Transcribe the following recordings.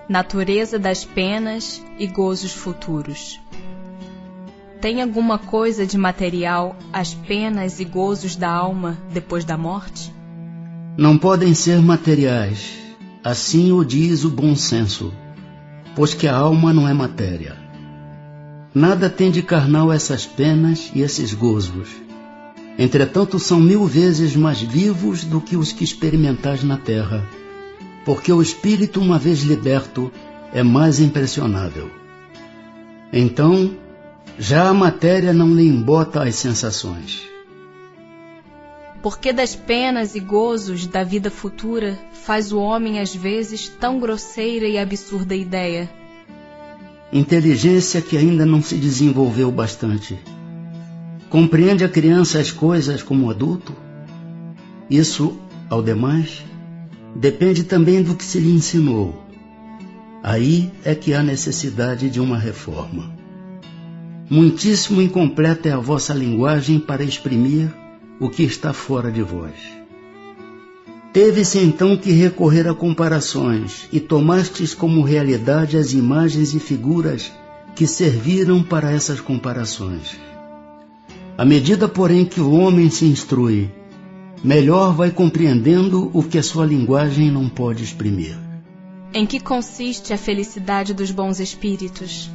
natureza das penas e gozos futuros. Tem alguma coisa de material as penas e gozos da alma depois da morte? Não podem ser materiais, assim o diz o bom senso, pois que a alma não é matéria. Nada tem de carnal essas penas e esses gozos. Entretanto, são 1000 vezes mais vivos do que os que experimentais na terra, porque o espírito, uma vez liberto, é mais impressionável. Então, já a matéria não lhe embota as sensações. Porque das penas e gozos da vida futura faz o homem às vezes tão grosseira e absurda ideia? Inteligência que ainda não se desenvolveu bastante. Compreende a criança as coisas como o adulto? Isso, ao demais, depende também do que se lhe ensinou. Aí é que há necessidade de uma reforma. Muitíssimo incompleta é a vossa linguagem para exprimir o que está fora de vós. Teve-se então que recorrer a comparações, e tomastes como realidade as imagens e figuras que serviram para essas comparações. À medida, porém, que o homem se instrui, melhor vai compreendendo o que a sua linguagem não pode exprimir. Em que consiste a felicidade dos bons espíritos?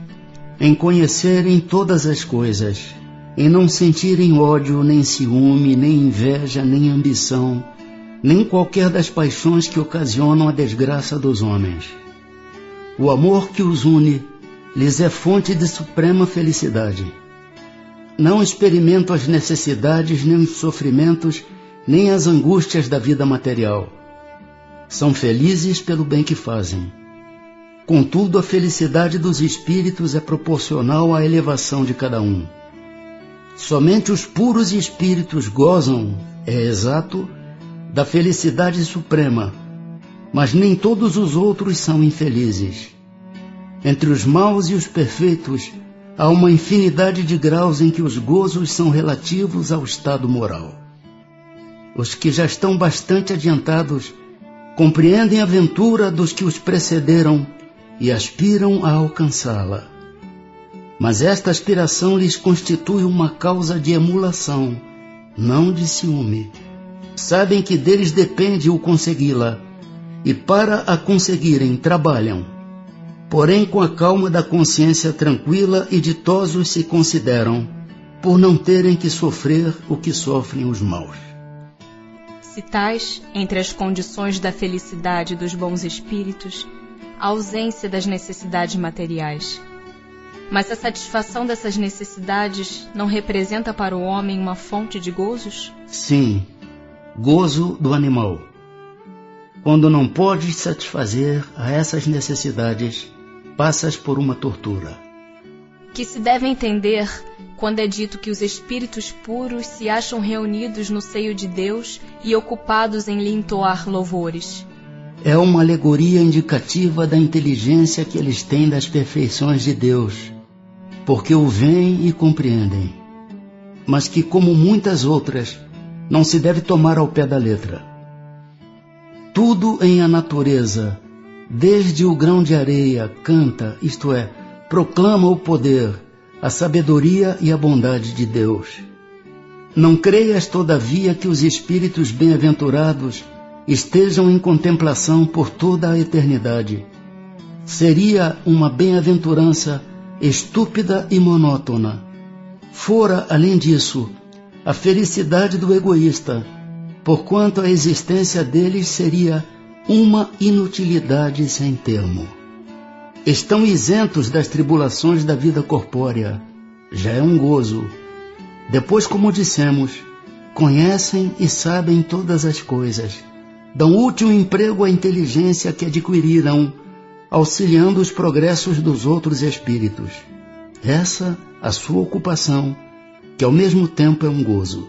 Em conhecerem todas as coisas, em não sentirem ódio, nem ciúme, nem inveja, nem ambição, nem qualquer das paixões que ocasionam a desgraça dos homens. O amor que os une lhes é fonte de suprema felicidade. Não experimentam as necessidades, nem os sofrimentos, nem as angústias da vida material. São felizes pelo bem que fazem. Contudo, a felicidade dos espíritos é proporcional à elevação de cada um. Somente os puros espíritos gozam, é exato, da felicidade suprema, mas nem todos os outros são infelizes. Entre os maus e os perfeitos, há uma infinidade de graus em que os gozos são relativos ao estado moral. Os que já estão bastante adiantados compreendem a ventura dos que os precederam e aspiram a alcançá-la. Mas esta aspiração lhes constitui uma causa de emulação, não de ciúme. Sabem que deles depende o consegui-la, e para a conseguirem trabalham. Porém, com a calma da consciência tranquila e ditosos se consideram, por não terem que sofrer o que sofrem os maus. Citais, entre as condições da felicidade dos bons espíritos, a ausência das necessidades materiais. Mas a satisfação dessas necessidades não representa para o homem uma fonte de gozos? Sim, gozo do animal. Quando não podes satisfazer a essas necessidades, passas por uma tortura. Que se deve entender quando é dito que os espíritos puros se acham reunidos no seio de Deus e ocupados em lhe entoar louvores. É uma alegoria indicativa da inteligência que eles têm das perfeições de Deus, porque o veem e compreendem, mas que, como muitas outras, não se deve tomar ao pé da letra. Tudo em a natureza, desde o grão de areia, canta, isto é, proclama o poder, a sabedoria e a bondade de Deus. Não creias, todavia, que os espíritos bem-aventurados estejam em contemplação por toda a eternidade. Seria uma bem-aventurança estúpida e monótona. Fora, além disso, a felicidade do egoísta, porquanto a existência deles seria uma inutilidade sem termo. Estão isentos das tribulações da vida corpórea, já é um gozo. Depois, como dissemos, conhecem e sabem todas as coisas, dão útil emprego à inteligência que adquiriram, auxiliando os progressos dos outros espíritos. Essa a sua ocupação, que ao mesmo tempo é um gozo.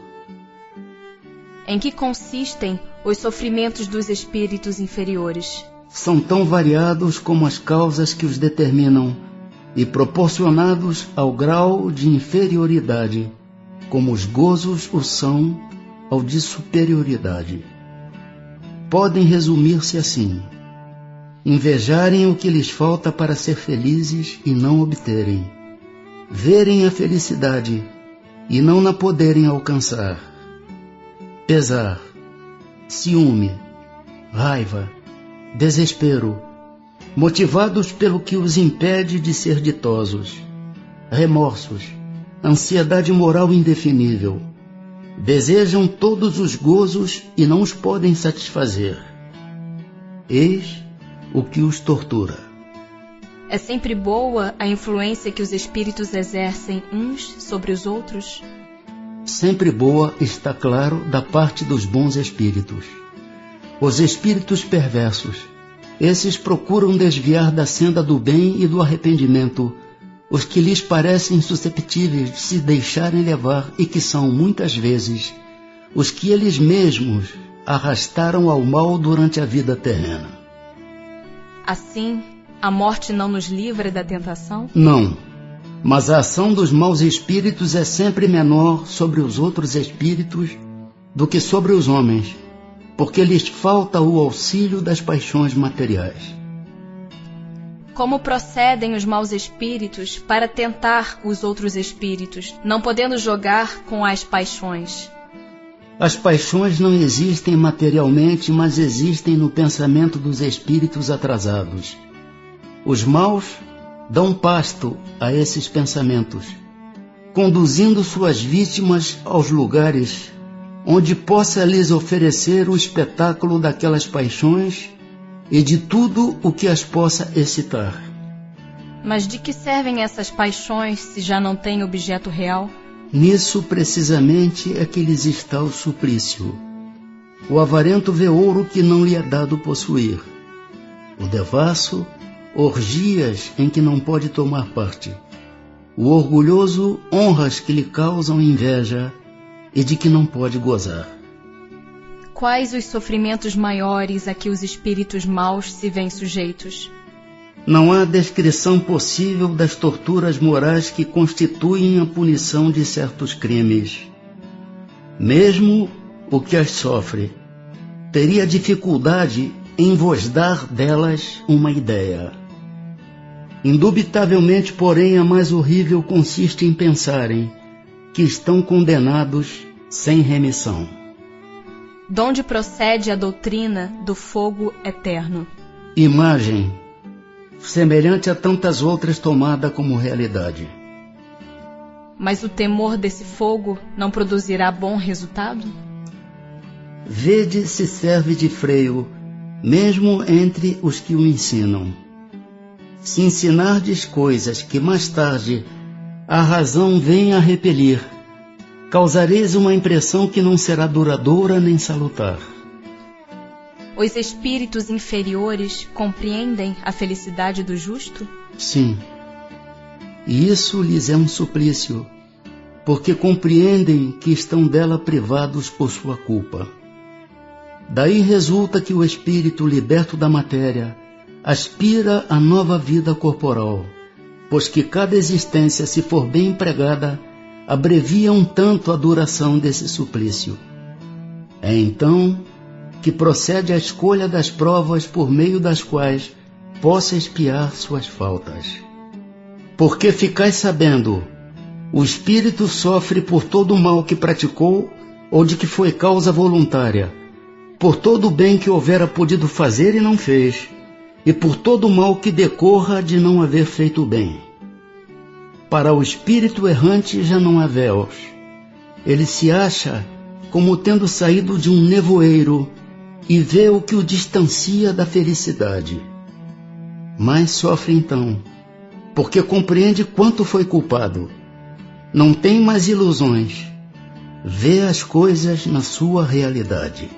Em que consistem os sofrimentos dos espíritos inferiores? São tão variados como as causas que os determinam e proporcionados ao grau de inferioridade, como os gozos o são ao de superioridade. Podem resumir-se assim: invejarem o que lhes falta para ser felizes e não obterem, verem a felicidade e não na poderem alcançar, pesar, ciúme, raiva, desespero, motivados pelo que os impede de ser ditosos, remorsos, ansiedade moral indefinível, desejam todos os gozos e não os podem satisfazer. Eis o que os tortura. É sempre boa a influência que os espíritos exercem uns sobre os outros? Sempre boa, está claro, da parte dos bons espíritos. Os espíritos perversos, esses procuram desviar da senda do bem e do arrependimento os que lhes parecem susceptíveis de se deixarem levar e que são, muitas vezes, os que eles mesmos arrastaram ao mal durante a vida terrena. Assim, a morte não nos livra da tentação? Não, mas a ação dos maus espíritos é sempre menor sobre os outros espíritos do que sobre os homens, porque lhes falta o auxílio das paixões materiais. Como procedem os maus espíritos para tentar os outros espíritos, não podendo jogar com as paixões? As paixões não existem materialmente, mas existem no pensamento dos espíritos atrasados. Os maus dão pasto a esses pensamentos, conduzindo suas vítimas aos lugares onde possa lhes oferecer o espetáculo daquelas paixões e de tudo o que as possa excitar. Mas de que servem essas paixões se já não têm objeto real? Nisso precisamente é que lhes está o suplício. O avarento vê ouro que não lhe é dado possuir. O devasso, orgias em que não pode tomar parte. O orgulhoso, honras que lhe causam inveja e de que não pode gozar. Quais os sofrimentos maiores a que os espíritos maus se veem sujeitos? Não há descrição possível das torturas morais que constituem a punição de certos crimes. Mesmo o que as sofre teria dificuldade em vos dar delas uma ideia. Indubitavelmente, porém, a mais horrível consiste em pensarem que estão condenados sem remissão. Donde procede a doutrina do fogo eterno? Imagem, semelhante a tantas outras tomada como realidade. Mas o temor desse fogo não produzirá bom resultado? Vede se serve de freio, mesmo entre os que o ensinam. Se ensinardes coisas que mais tarde a razão vem a repelir, causareis uma impressão que não será duradoura nem salutar. Os espíritos inferiores compreendem a felicidade do justo? Sim. E isso lhes é um suplício, porque compreendem que estão dela privados por sua culpa. Daí resulta que o espírito liberto da matéria aspira à nova vida corporal, pois que cada existência, se for bem empregada, abrevia um tanto a duração desse suplício. É então que procede a escolha das provas por meio das quais possa expiar suas faltas. Porque ficais sabendo, o espírito sofre por todo o mal que praticou ou de que foi causa voluntária, por todo o bem que houvera podido fazer e não fez, e por todo o mal que decorra de não haver feito o bem. Para o espírito errante já não há véus. Ele se acha como tendo saído de um nevoeiro e vê o que o distancia da felicidade. Mas sofre então, porque compreende quanto foi culpado. Não tem mais ilusões. Vê as coisas na sua realidade.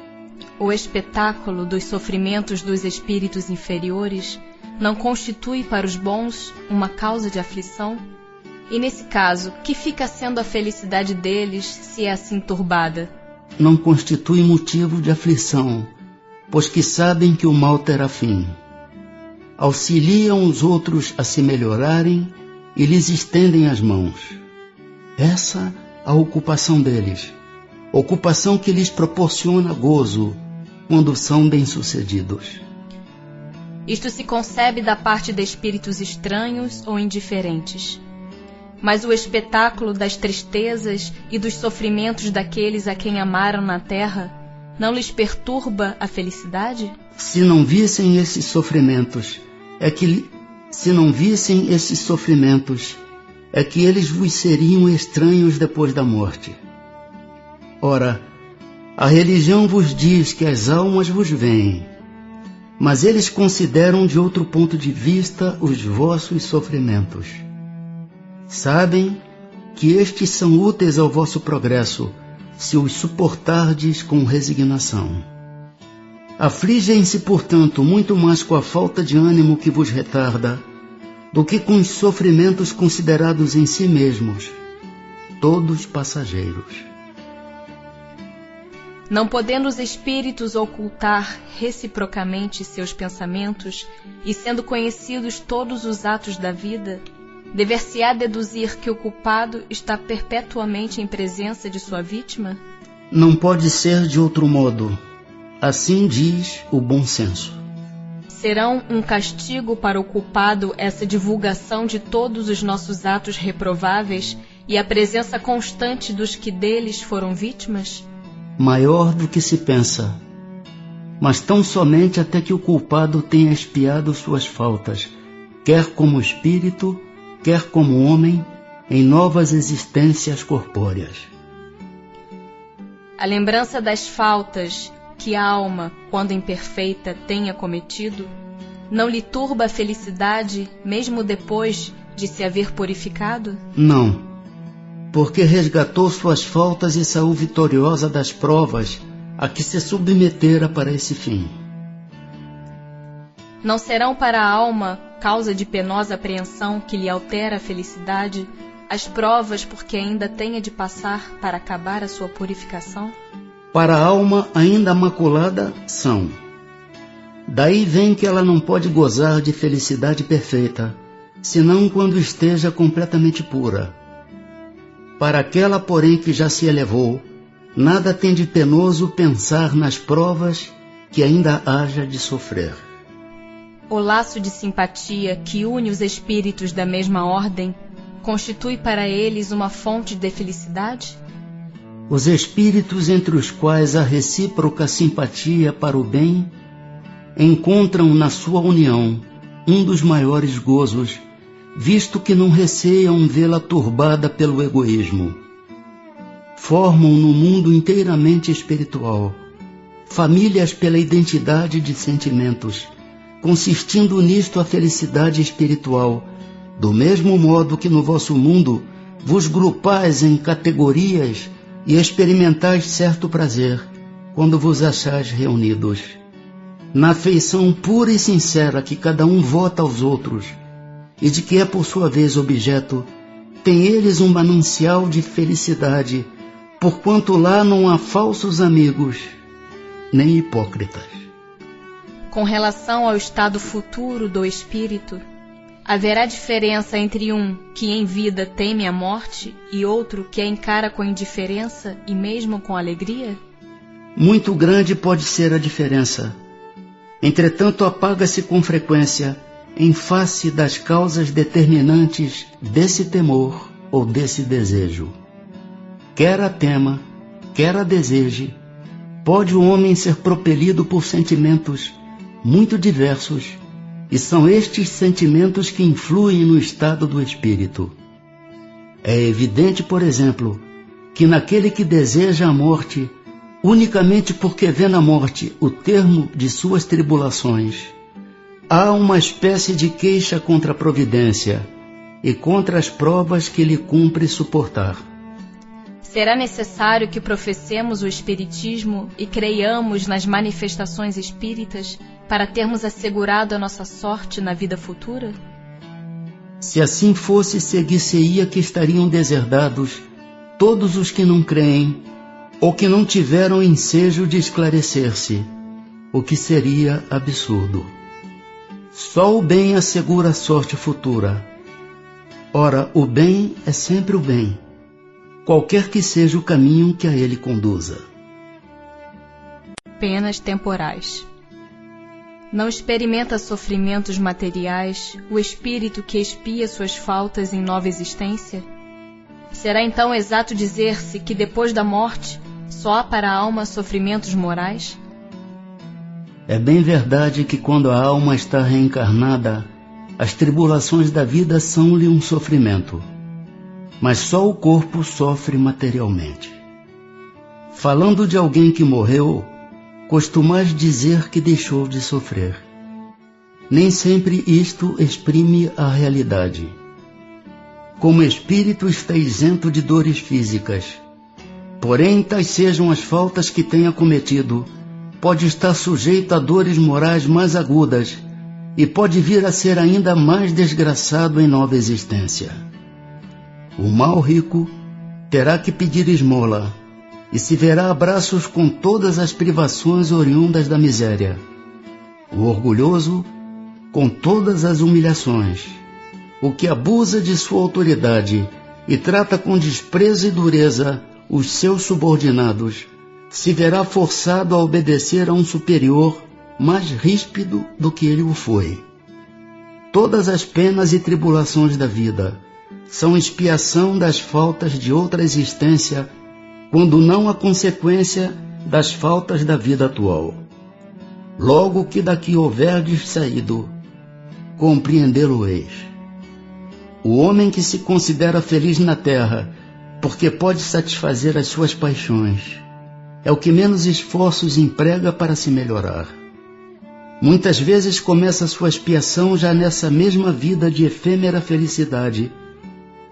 O espetáculo dos sofrimentos dos espíritos inferiores não constitui para os bons uma causa de aflição? E nesse caso, que fica sendo a felicidade deles se é assim turbada? Não constitui motivo de aflição, pois que sabem que o mal terá fim. Auxiliam os outros a se melhorarem e lhes estendem as mãos. Essa a ocupação deles, ocupação que lhes proporciona gozo quando são bem-sucedidos. Isto se concebe da parte de espíritos estranhos ou indiferentes. Mas o espetáculo das tristezas e dos sofrimentos daqueles a quem amaram na terra não lhes perturba a felicidade? Se não vissem esses sofrimentos, é que eles vos seriam estranhos depois da morte. Ora, a religião vos diz que as almas vos veem, mas eles consideram de outro ponto de vista os vossos sofrimentos. Sabem que estes são úteis ao vosso progresso, se os suportardes com resignação. Afligem-se, portanto, muito mais com a falta de ânimo que vos retarda, do que com os sofrimentos considerados em si mesmos, todos passageiros. Não podendo os espíritos ocultar reciprocamente seus pensamentos, e sendo conhecidos todos os atos da vida, dever-se-á deduzir que o culpado está perpetuamente em presença de sua vítima? Não pode ser de outro modo. Assim diz o bom senso. Serão um castigo para o culpado essa divulgação de todos os nossos atos reprováveis e a presença constante dos que deles foram vítimas? Maior do que se pensa, mas tão somente até que o culpado tenha expiado suas faltas, quer como espírito, quer como homem, em novas existências corpóreas. A lembrança das faltas que a alma, quando imperfeita, tenha cometido, não lhe turba a felicidade, mesmo depois de se haver purificado? Não, porque resgatou suas faltas e saiu vitoriosa das provas a que se submetera para esse fim. Não serão para a alma causa de penosa apreensão que lhe altera a felicidade as provas por que ainda tenha de passar para acabar a sua purificação? Para a alma ainda maculada são. Daí vem que ela não pode gozar de felicidade perfeita, senão quando esteja completamente pura. Para aquela, porém, que já se elevou, nada tem de penoso pensar nas provas que ainda haja de sofrer. O laço de simpatia que une os espíritos da mesma ordem constitui para eles uma fonte de felicidade? Os espíritos entre os quais há recíproca simpatia para o bem encontram na sua união um dos maiores gozos, visto que não receiam vê-la turbada pelo egoísmo. Formam no mundo inteiramente espiritual famílias pela identidade de sentimentos, consistindo nisto a felicidade espiritual, do mesmo modo que no vosso mundo vos grupais em categorias e experimentais certo prazer quando vos achais reunidos. Na afeição pura e sincera que cada um vota aos outros, e de que é por sua vez objeto, tem eles um manancial de felicidade, porquanto lá não há falsos amigos, nem hipócritas. Com relação ao estado futuro do espírito, haverá diferença entre um que em vida teme a morte e outro que a encara com indiferença e mesmo com alegria? Muito grande pode ser a diferença. Entretanto, apaga-se com frequência em face das causas determinantes desse temor ou desse desejo. Quer a tema, quer a deseje, pode o homem ser propelido por sentimentos muito diversos, e são estes sentimentos que influem no estado do espírito. É evidente, por exemplo, que naquele que deseja a morte, unicamente porque vê na morte o termo de suas tribulações, há uma espécie de queixa contra a providência e contra as provas que lhe cumpre suportar. Será necessário que professemos o espiritismo e creiamos nas manifestações espíritas para termos assegurado a nossa sorte na vida futura? Se assim fosse, seguir-se-ia que estariam deserdados todos os que não creem ou que não tiveram ensejo de esclarecer-se, o que seria absurdo. Só o bem assegura a sorte futura. Ora, o bem é sempre o bem, qualquer que seja o caminho que a ele conduza. Penas temporais. Não experimenta sofrimentos materiais o espírito que expia suas faltas em nova existência? Será então exato dizer-se que depois da morte só há para a alma sofrimentos morais? É bem verdade que quando a alma está reencarnada, as tribulações da vida são-lhe um sofrimento, mas só o corpo sofre materialmente. Falando de alguém que morreu, costumais dizer que deixou de sofrer. Nem sempre isto exprime a realidade. Como espírito está isento de dores físicas, porém tais sejam as faltas que tenha cometido, pode estar sujeito a dores morais mais agudas e pode vir a ser ainda mais desgraçado em nova existência. O mau rico terá que pedir esmola e se verá a braços com todas as privações oriundas da miséria. O orgulhoso com todas as humilhações. O que abusa de sua autoridade e trata com desprezo e dureza os seus subordinados, se verá forçado a obedecer a um superior mais ríspido do que ele o foi. Todas as penas e tribulações da vida são expiação das faltas de outra existência, quando não a consequência das faltas da vida atual. Logo que daqui houverdes saído, compreendê-lo-eis. O homem que se considera feliz na terra, porque pode satisfazer as suas paixões, é o que menos esforços emprega para se melhorar. Muitas vezes começa sua expiação já nessa mesma vida de efêmera felicidade,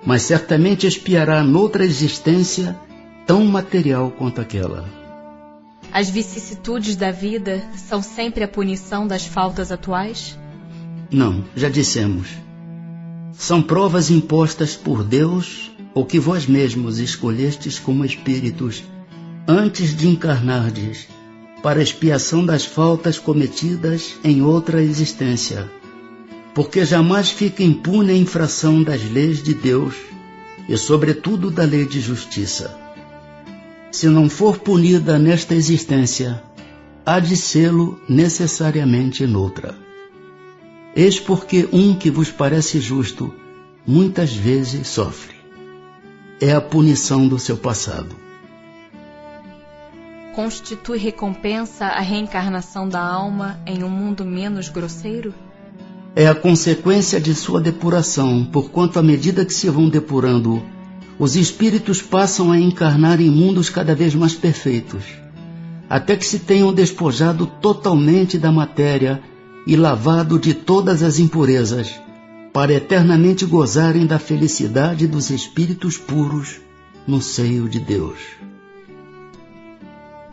mas certamente expiará noutra existência tão material quanto aquela. As vicissitudes da vida são sempre a punição das faltas atuais? Não, já dissemos. São provas impostas por Deus ou que vós mesmos escolhestes como espíritos antes de encarnardes para expiação das faltas cometidas em outra existência, porque jamais fica impune a infração das leis de Deus e sobretudo da lei de justiça. Se não for punida nesta existência, há de sê-lo necessariamente noutra. Eis porque um que vos parece justo, muitas vezes sofre. É a punição do seu passado. Constitui recompensa a reencarnação da alma em um mundo menos grosseiro? É a consequência de sua depuração, porquanto à medida que se vão depurando, os espíritos passam a encarnar em mundos cada vez mais perfeitos, até que se tenham despojado totalmente da matéria e lavado de todas as impurezas, para eternamente gozarem da felicidade dos espíritos puros no seio de Deus.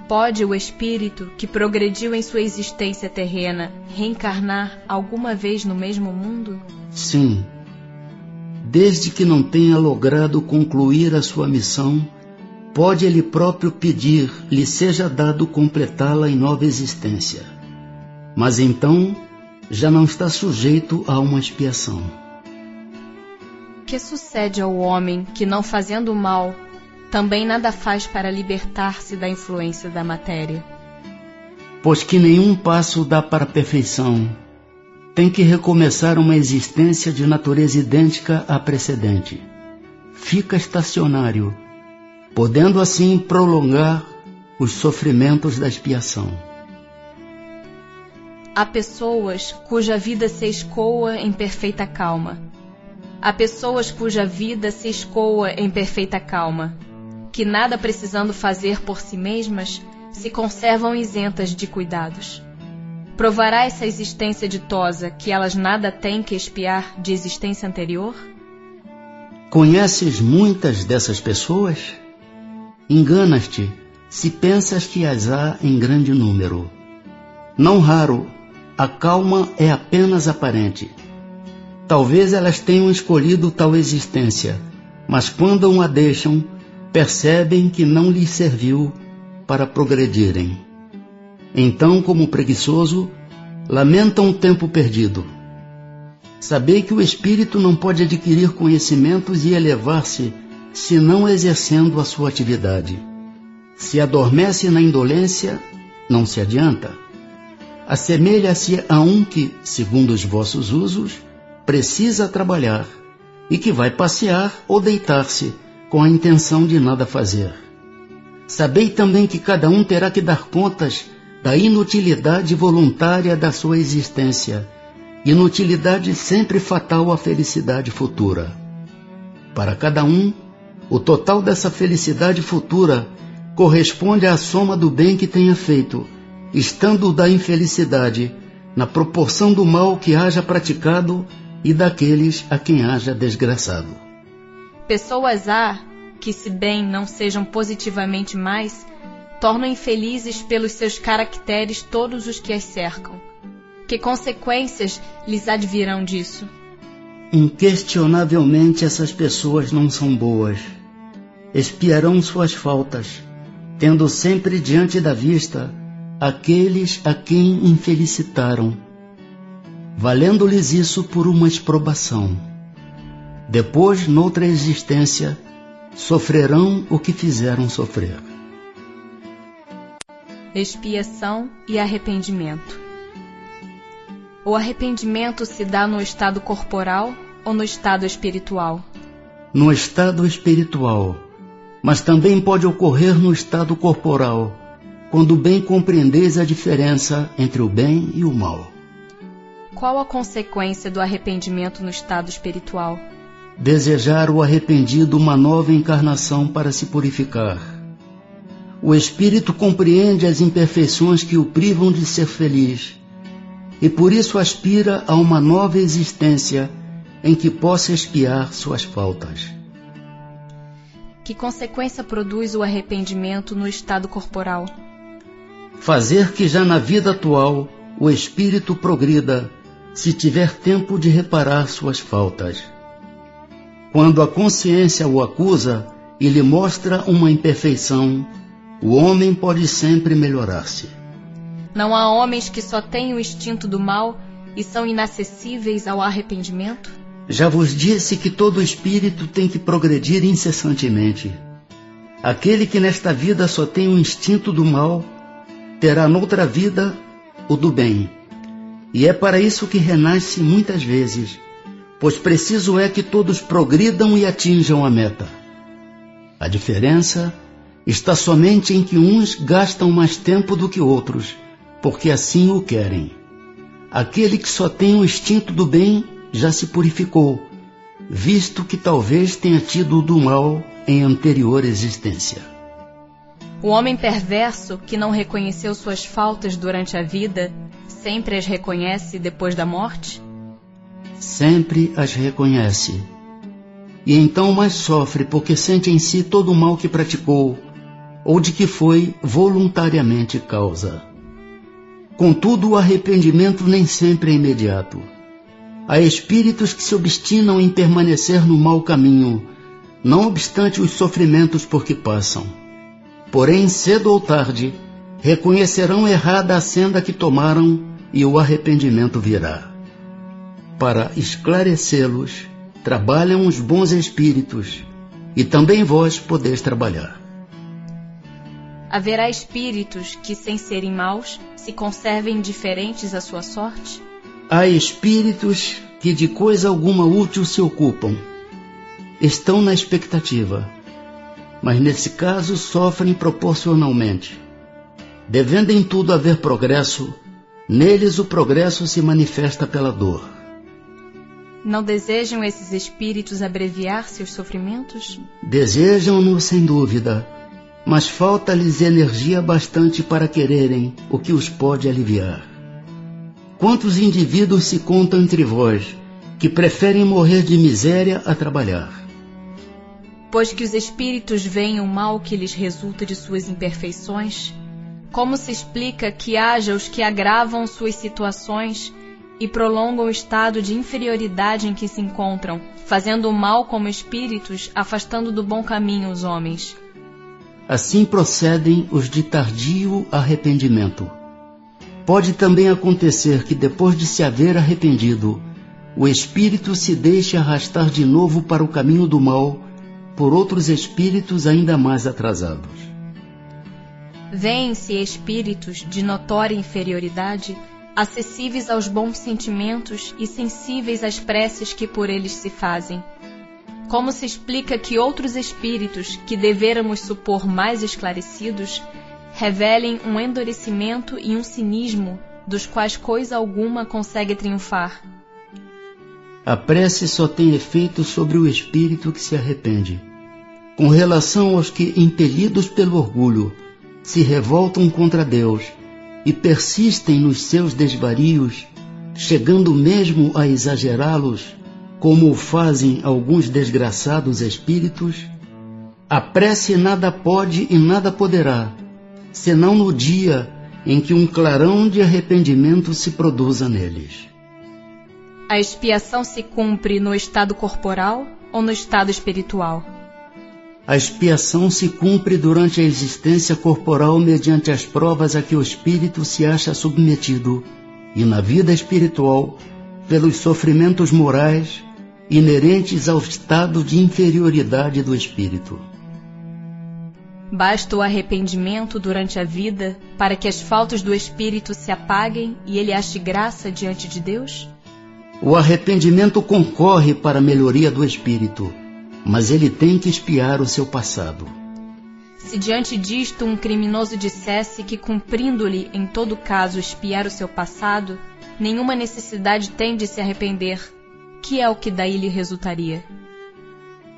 Pode o espírito que progrediu em sua existência terrena reencarnar alguma vez no mesmo mundo? Sim. Desde que não tenha logrado concluir a sua missão, pode ele próprio pedir lhe seja dado completá-la em nova existência. Mas então já não está sujeito a uma expiação. Que sucede ao homem que, não fazendo mal, também nada faz para libertar-se da influência da matéria? Pois que nenhum passo dá para a perfeição, tem que recomeçar uma existência de natureza idêntica à precedente. Fica estacionário, podendo assim prolongar os sofrimentos da expiação. Há pessoas cuja vida se escoa em perfeita calma. Há pessoas cuja vida se escoa em perfeita calma, que nada precisando fazer por si mesmas, se conservam isentas de cuidados. Provará essa existência ditosa que elas nada têm que expiar de existência anterior? Conheces muitas dessas pessoas? Enganas-te se pensas que as há em grande número. Não raro, a calma é apenas aparente. Talvez elas tenham escolhido tal existência, mas quando a deixam, percebem que não lhes serviu para progredirem. Então, como preguiçoso, lamentam o tempo perdido. Sabei que o espírito não pode adquirir conhecimentos e elevar-se, senão exercendo a sua atividade. Se adormece na indolência, não se adianta. assemelha-se a um que, segundo os vossos usos, precisa trabalhar e que vai passear ou deitar-se com a intenção de nada fazer. Sabei também que cada um terá que dar contas da inutilidade voluntária da sua existência, inutilidade sempre fatal à felicidade futura. Para cada um, o total dessa felicidade futura corresponde à soma do bem que tenha feito, estando da infelicidade na proporção do mal que haja praticado e daqueles a quem haja desgraçado. Pessoas há que, se bem não sejam positivamente mais, tornam infelizes pelos seus caracteres todos os que as cercam. Que consequências lhes advirão disso? Inquestionavelmente essas pessoas não são boas. Expiarão suas faltas, tendo sempre diante da vista aqueles a quem infelicitaram, valendo-lhes isso por uma exprobação. Depois, noutra existência, sofrerão o que fizeram sofrer. Expiação e arrependimento. O arrependimento se dá no estado corporal ou no estado espiritual? No estado espiritual, mas também pode ocorrer no estado corporal, quando bem compreendeis a diferença entre o bem e o mal. Qual a consequência do arrependimento no estado espiritual? Desejar o arrependido uma nova encarnação para se purificar. O espírito compreende as imperfeições que o privam de ser feliz, e por isso aspira a uma nova existência em que possa expiar suas faltas. Que consequência produz o arrependimento no estado corporal? Fazer que já na vida atual o espírito progrida, se tiver tempo de reparar suas faltas. Quando a consciência o acusa e lhe mostra uma imperfeição, o homem pode sempre melhorar-se. Não há homens que só têm o instinto do mal e são inacessíveis ao arrependimento? Já vos disse que todo espírito tem que progredir incessantemente. Aquele que nesta vida só tem o instinto do mal, terá noutra vida o do bem. E é para isso que renasce muitas vezes, pois preciso é que todos progridam e atinjam a meta. A diferença está somente em que uns gastam mais tempo do que outros, porque assim o querem. Aquele que só tem o instinto do bem já se purificou, visto que talvez tenha tido o do mal em anterior existência. O homem perverso, que não reconheceu suas faltas durante a vida, sempre as reconhece depois da morte? Sempre as reconhece. E então mais sofre, porque sente em si todo o mal que praticou, ou de que foi voluntariamente causa. Contudo, o arrependimento nem sempre é imediato. Há espíritos que se obstinam em permanecer no mau caminho, não obstante os sofrimentos por que passam. Porém, cedo ou tarde, reconhecerão errada a senda que tomaram e o arrependimento virá. Para esclarecê-los, trabalham os bons espíritos, e também vós podeis trabalhar. Haverá espíritos que, sem serem maus, se conservem indiferentes à sua sorte? Há espíritos que de coisa alguma útil se ocupam. Estão na expectativa, mas nesse caso sofrem proporcionalmente. Devendo em tudo haver progresso, neles o progresso se manifesta pela dor. Não desejam esses espíritos abreviar seus sofrimentos? Desejam-no sem dúvida, mas falta-lhes energia bastante para quererem o que os pode aliviar. Quantos indivíduos se contam entre vós, que preferem morrer de miséria a trabalhar? Pois que os espíritos veem o mal que lhes resulta de suas imperfeições, como se explica que haja os que agravam suas situações e prolongam o estado de inferioridade em que se encontram, fazendo o mal como espíritos, afastando do bom caminho os homens? Assim procedem os de tardio arrependimento. Pode também acontecer que depois de se haver arrependido, o espírito se deixe arrastar de novo para o caminho do mal por outros espíritos ainda mais atrasados. Vêem-se espíritos de notória inferioridade acessíveis aos bons sentimentos e sensíveis às preces que por eles se fazem. Como se explica que outros espíritos, que devêramos supor mais esclarecidos, revelem um endurecimento e um cinismo dos quais coisa alguma consegue triunfar? A prece só tem efeito sobre o espírito que se arrepende. Com relação aos que, impelidos pelo orgulho, se revoltam contra Deus e persistem nos seus desvarios, chegando mesmo a exagerá-los, como o fazem alguns desgraçados espíritos, a prece nada pode e nada poderá, senão no dia em que um clarão de arrependimento se produza neles. A expiação se cumpre no estado corporal ou no estado espiritual? A expiação se cumpre durante a existência corporal mediante as provas a que o espírito se acha submetido, e na vida espiritual, pelos sofrimentos morais inerentes ao estado de inferioridade do espírito. Basta o arrependimento durante a vida para que as faltas do espírito se apaguem e ele ache graça diante de Deus? O arrependimento concorre para a melhoria do espírito, mas ele tem que expiar o seu passado. Se diante disto um criminoso dissesse que, cumprindo-lhe em todo caso expiar o seu passado, nenhuma necessidade tem de se arrepender, que é o que daí lhe resultaria?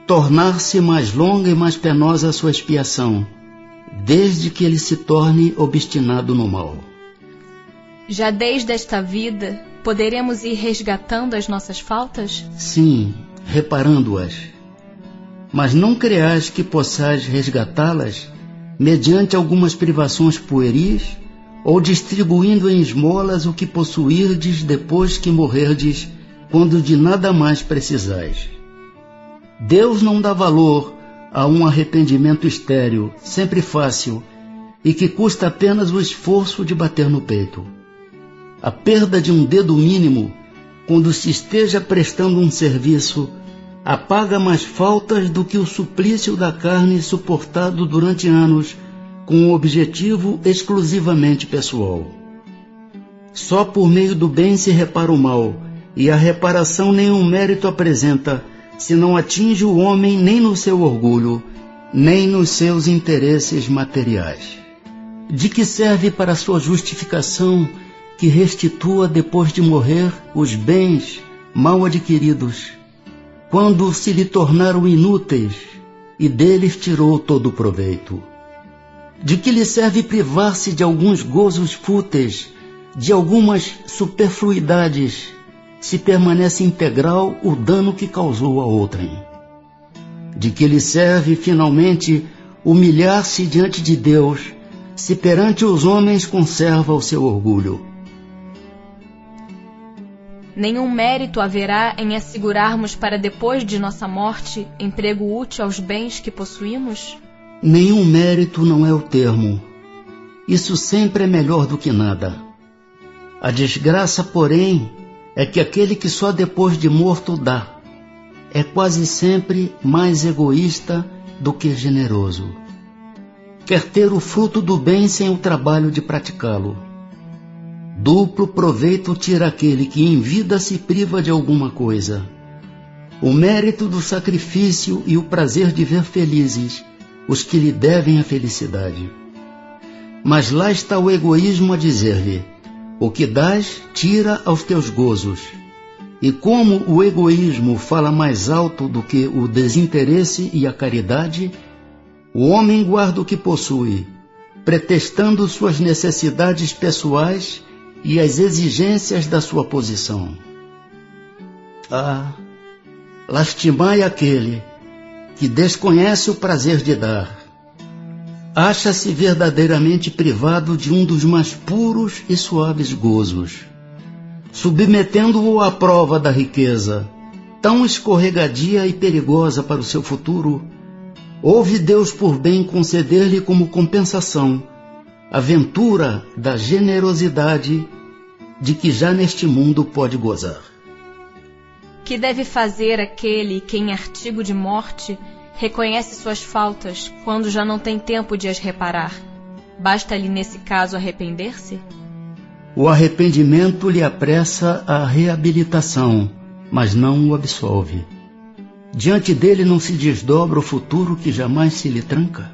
Tornar-se mais longa e mais penosa a sua expiação, desde que ele se torne obstinado no mal. Já desde esta vida, poderemos ir resgatando as nossas faltas? Sim, reparando-as. Mas não creais que possais resgatá-las mediante algumas privações pueris ou distribuindo em esmolas o que possuirdes depois que morrerdes, quando de nada mais precisais. Deus não dá valor a um arrependimento estéril, sempre fácil, e que custa apenas o esforço de bater no peito. A perda de um dedo mínimo, quando se esteja prestando um serviço, apaga mais faltas do que o suplício da carne suportado durante anos com um objetivo exclusivamente pessoal. Só por meio do bem se repara o mal, e a reparação nenhum mérito apresenta, se não atinge o homem nem no seu orgulho, nem nos seus interesses materiais. De que serve para sua justificação que restitua depois de morrer os bens mal adquiridos, quando se lhe tornaram inúteis e deles tirou todo o proveito? De que lhe serve privar-se de alguns gozos fúteis, de algumas superfluidades, se permanece integral o dano que causou a outrem? De que lhe serve, finalmente, humilhar-se diante de Deus, se perante os homens conserva o seu orgulho? Nenhum mérito haverá em assegurarmos para depois de nossa morte emprego útil aos bens que possuímos? Nenhum mérito não é o termo. Isso sempre é melhor do que nada. A desgraça, porém, é que aquele que só depois de morto dá, é quase sempre mais egoísta do que generoso. Quer ter o fruto do bem sem o trabalho de praticá-lo. Duplo proveito tira aquele que em vida se priva de alguma coisa. O mérito do sacrifício e o prazer de ver felizes os que lhe devem a felicidade. Mas lá está o egoísmo a dizer-lhe: o que dás, tira aos teus gozos. E como o egoísmo fala mais alto do que o desinteresse e a caridade, o homem guarda o que possui, pretextando suas necessidades pessoais e as exigências da sua posição. Ah, lastimai aquele que desconhece o prazer de dar. Acha-se verdadeiramente privado de um dos mais puros e suaves gozos, submetendo-o à prova da riqueza, tão escorregadia e perigosa para o seu futuro. Houve Deus por bem conceder-lhe como compensação a ventura da generosidade de que já neste mundo pode gozar. Que deve fazer aquele que, em artigo de morte, reconhece suas faltas quando já não tem tempo de as reparar? Basta-lhe, nesse caso, arrepender-se? O arrependimento lhe apressa a reabilitação, mas não o absolve. Diante dele não se desdobra o futuro que jamais se lhe tranca.